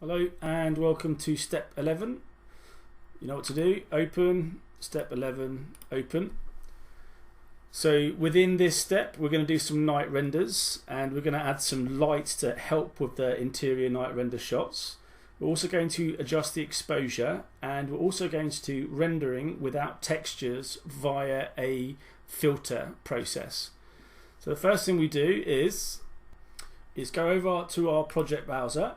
Hello and welcome to step 11. You know what to do, open, step 11, open. So within this step we're going to do some night renders and we're going to add some light to help with the interior night render shots. We're also going to adjust the exposure and we're also going to do rendering without textures via a filter process. So the first thing we do is go over to our project browser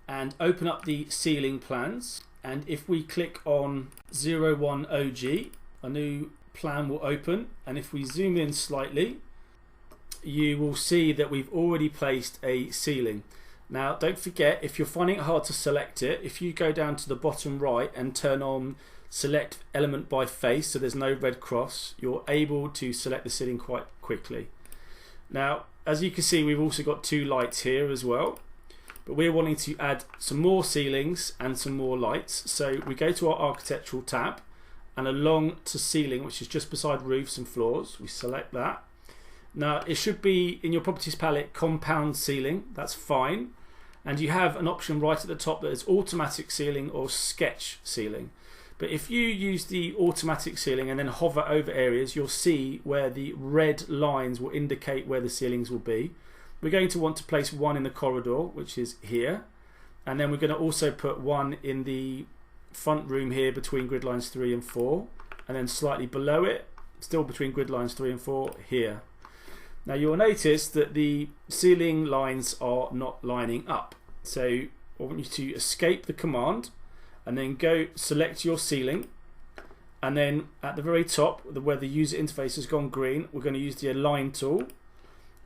and open up the ceiling plans, and if we click on 01 OG, a new plan will open, and if we zoom in slightly you will see that we've already placed a ceiling. Now don't forget, if you're finding it hard to select it, if you go down to the bottom right and turn on select element by face so there's no red cross, you're able to select the ceiling quite quickly. Now as you can see, we've also got two lights here as well, but we're wanting to add some more ceilings and some more lights. So we go to our architectural tab and along to ceiling, which is just beside roofs and floors, we select that. Now it should be in your properties palette compound ceiling, that's fine, and you have an option right at the top that is automatic ceiling or sketch ceiling. But if you use the automatic ceiling and then hover over areas, you'll see where the red lines will indicate where the ceilings will be. We're going to want to place one in the corridor, which is here, and then we're going to also put one in the front room here between grid lines 3 and 4, and then slightly below it, still between grid lines 3 and 4, here. Now you'll notice that the ceiling lines are not lining up, so I want you to escape the command and then go select your ceiling, and then at the very top where the user interface has gone green, we're going to use the align tool,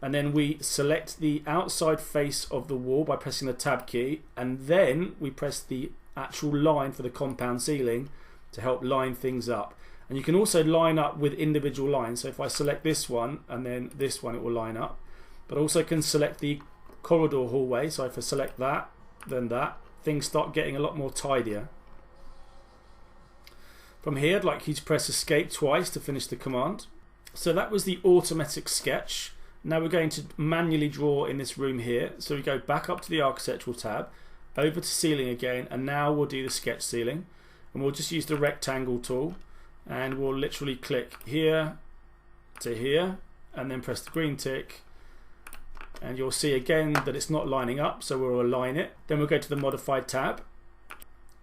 and then we select the outside face of the wall by pressing the tab key, and then we press the actual line for the compound ceiling to help line things up. And you can also line up with individual lines, so if I select this one and then this one, it will line up, but also can select the corridor hallway, so if I select that then that, things start getting a lot more tidier. From here I'd like you to press escape twice to finish the command. So that was the automatic sketch. Now we're going to manually draw in this room here, so we go back up to the architectural tab, over to ceiling again, and now we'll do the sketch ceiling, and we'll just use the rectangle tool and we'll literally click here to here and then press the green tick, and you'll see again that it's not lining up, so we'll align it. Then we'll go to the modified tab,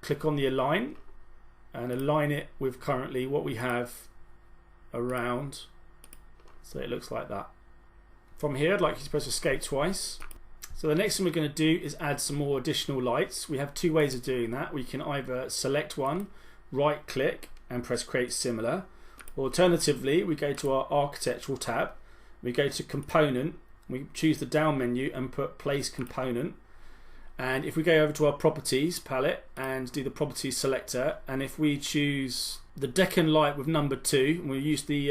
click on the align and align it with currently what we have around, so it looks like that. From here I'd like you to press escape twice. So the next thing we're going to do is add some more additional lights. We have two ways of doing that. We can either select one, right click and press create similar. Alternatively we go to our architectural tab, we go to component, we choose the down menu and put place component, and if we go over to our properties palette and do the properties selector, and if we choose the Deccan light with number 2, and we'll use the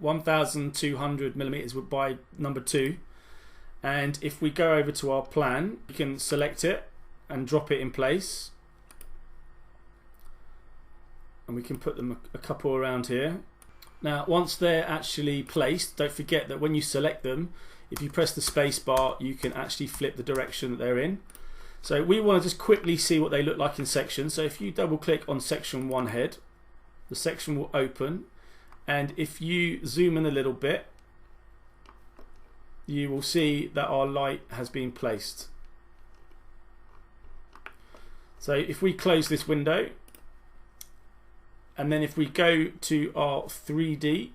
1200mm by number 2, and if we go over to our plan we can select it and drop it in place, and we can put them a couple around here. Now once they're actually placed, don't forget that when you select them, if you press the space bar you can actually flip the direction that they're in. So we want to just quickly see what they look like in sections. So if you double click on section 1 head, the section will open, and if you zoom in a little bit you will see that our light has been placed. So if we close this window and then if we go to our 3D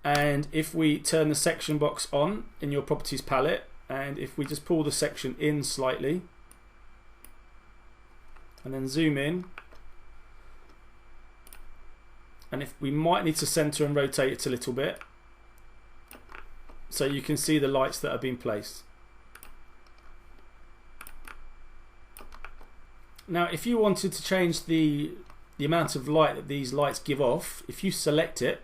and if we turn the section box on in your properties palette, and if we just pull the section in slightly and then zoom in, and if we might need to center and rotate it a little bit so you can see the lights that have been placed. Now if you wanted to change the amount of light that these lights give off, if you select it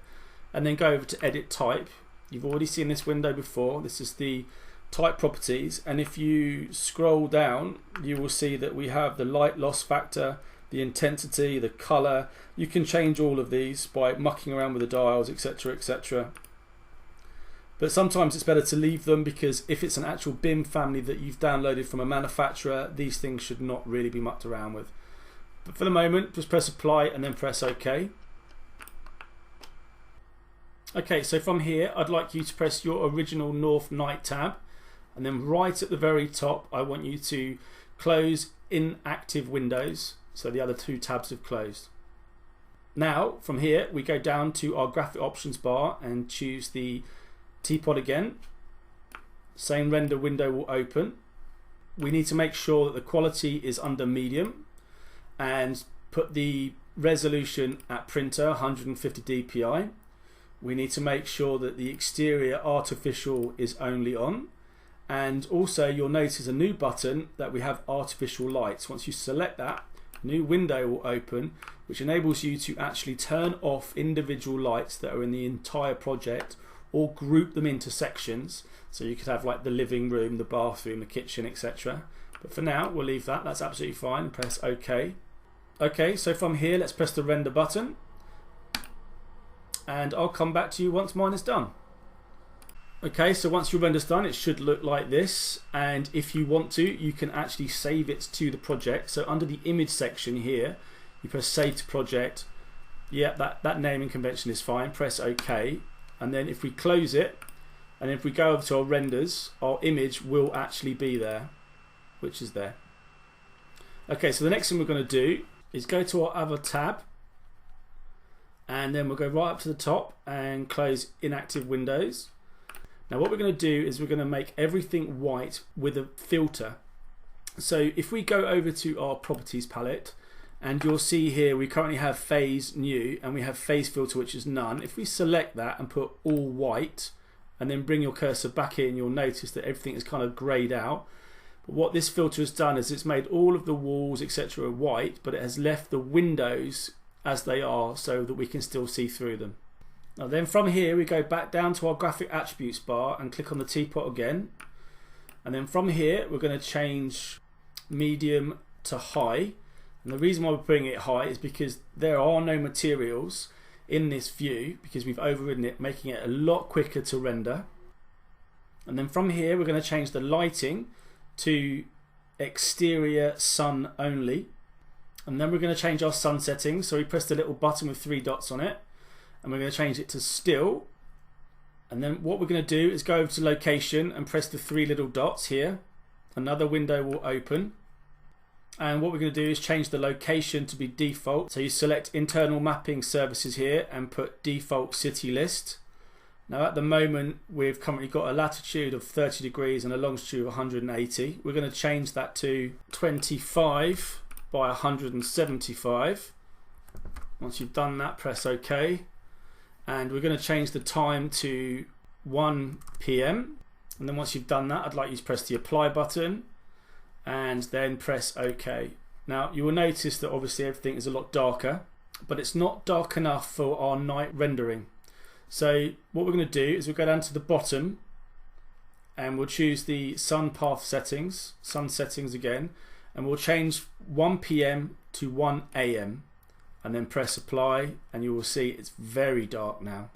and then go over to edit type, you've already seen this window before, this is the type properties, and if you scroll down you will see that we have the light loss factor, the intensity, the color. You can change all of these by mucking around with the dials, etc, etc. But sometimes it's better to leave them, because if it's an actual BIM family that you've downloaded from a manufacturer, these things should not really be mucked around with. But for the moment, just press apply and then press OK. Okay, so from here, I'd like you to press your original North Night tab, and then right at the very top, I want you to close inactive windows, so the other two tabs have closed. Now, from here, we go down to our graphic options bar and choose the teapot again. Same render window will open. We need to make sure that the quality is under medium and put the resolution at printer 150 dpi. We need to make sure that the exterior artificial is only on, and also you'll notice a new button that we have artificial lights. Once you select that, a new window will open which enables you to actually turn off individual lights that are in the entire project, or group them into sections. So you could have like the living room, the bathroom, the kitchen, etc. But for now we'll leave that, that's absolutely fine. Press OK. Okay, so from here let's press the render button, and I'll come back to you once mine is done. Okay, so once your render's done, it should look like this, and if you want to, you can actually save it to the project. So under the image section here, you press save to project. Yeah, that naming convention is fine. Press OK, and then if we close it, and if we go over to our renders, our image will actually be there, which is there. Okay, so the next thing we're going to do is go to our other tab, and then we'll go right up to the top and close inactive windows. Now what we're going to do is we're going to make everything white with a filter. So if we go over to our properties palette, and you'll see here we currently have phase new and we have phase filter, which is none. If we select that and put all white and then bring your cursor back in, you'll notice that everything is kind of greyed out. But what this filter has done is it's made all of the walls etc. white, but it has left the windows as they are so that we can still see through them. Now then from here we go back down to our graphic attributes bar and click on the teapot again, and then from here we're going to change medium to high. And the reason why we're putting it high is because there are no materials in this view, because we've overridden it, making it a lot quicker to render. And then from here we're going to change the lighting to exterior sun only, and then we're going to change our sun settings. So we press the little button with 3 dots on it, and we're going to change it to still. And then what we're going to do is go over to location and press the 3 little dots here. Another window will open, and what we're going to do is change the location to be default. So you select internal mapping services here and put default city list. Now at the moment we've currently got a latitude of 30 degrees and a longitude of 180. We're going to change that to 25 by 175. Once you've done that, press OK, and we're going to change the time to 1 PM, and then once you've done that, I'd like you to press the apply button and then press OK. Now you will notice that obviously everything is a lot darker, but it's not dark enough for our night rendering. So what we're going to do is we'll go down to the bottom and we'll choose the sun path settings, sun settings again, and we'll change 1 PM to 1 AM, and then press apply, and you will see it's very dark now.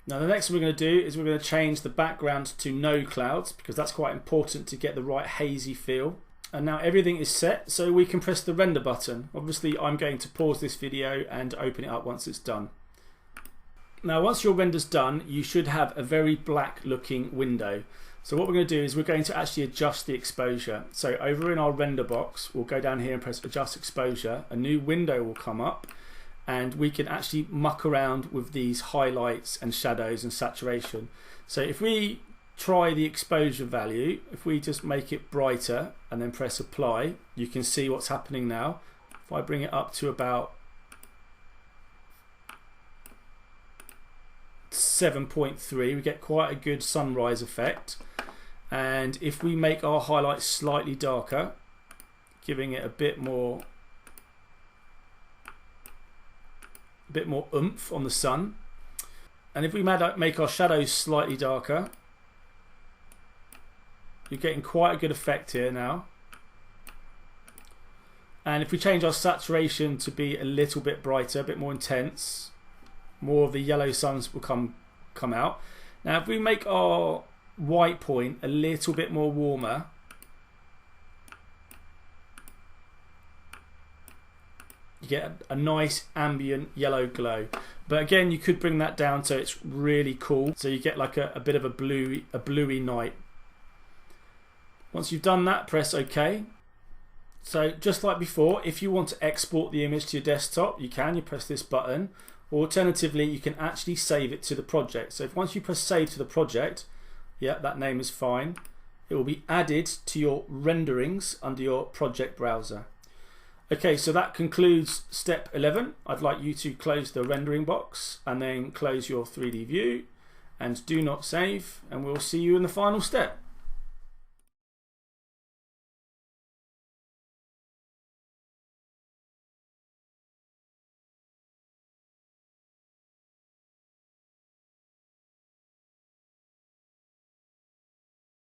Now the next thing we're going to do is we're going to change the background to no clouds, because that's quite important to get the right hazy feel. And now everything is set, so we can press the render button. Obviously I'm going to pause this video and open it up once it's done. Now once your render's done, you should have a very black looking window. So what we're going to do is we're going to actually adjust the exposure. So over in our render box, we'll go down here and press adjust exposure. A new window will come up, and we can actually muck around with these highlights and shadows and saturation. So if we try the exposure value, if we just make it brighter and then press apply, you can see what's happening now. If I bring it up to about 7.3, we get quite a good sunrise effect. And if we make our highlights slightly darker, giving it a bit more oomph on the sun, and if we make our shadows slightly darker, you're getting quite a good effect here now. And if we change our saturation to be a little bit brighter, a bit more intense, more of the yellow suns will come out. Now if we make our white point a little bit more warmer, you get a nice ambient yellow glow. But again, you could bring that down so it's really cool, so you get like a bit of a bluey night. Once you've done that, press OK. So just like before, if you want to export the image to your desktop, you can. You press this button. Alternatively, you can actually save it to the project. So if once you press save to the project, yeah, that name is fine, it will be added to your renderings under your project browser. Okay, so that concludes step 11. I'd like you to close the rendering box and then close your 3D view and do not save, and we'll see you in the final step.